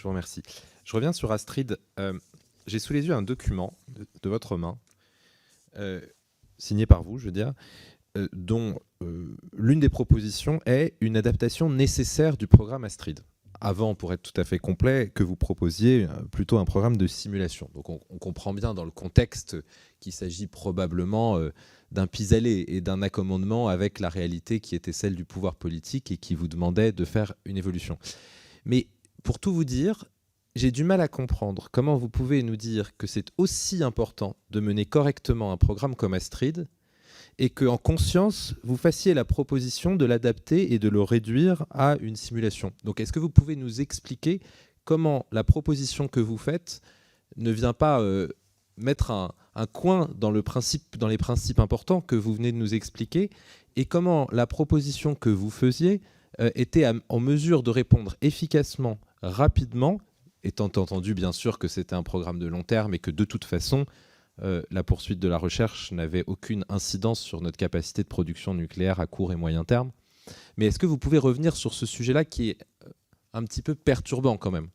Je vous remercie. Je reviens sur Astrid. J'ai sous les yeux un document de votre main, signé par vous, je veux dire, dont l'une des propositions est une adaptation nécessaire du programme Astrid. Avant, pour être tout à fait complet, que vous proposiez plutôt un programme de simulation. Donc on comprend bien dans le contexte qu'il s'agit probablement d'un pis-aller et d'un accommodement avec la réalité qui était celle du pouvoir politique et qui vous demandait de faire une évolution. Mais pour tout vous dire, j'ai du mal à comprendre comment vous pouvez nous dire que c'est aussi important de mener correctement un programme comme Astrid et qu'en conscience, vous fassiez la proposition de l'adapter et de le réduire à une simulation. Donc, est-ce que vous pouvez nous expliquer comment la proposition que vous faites ne vient pas mettre un coin dans les principes importants que vous venez de nous expliquer, et comment la proposition que vous faisiez était en mesure de répondre efficacement, rapidement, étant entendu bien sûr que c'était un programme de long terme et que de toute façon, la poursuite de la recherche n'avait aucune incidence sur notre capacité de production nucléaire à court et moyen terme. Mais est-ce que vous pouvez revenir sur ce sujet-là qui est un petit peu perturbant quand même,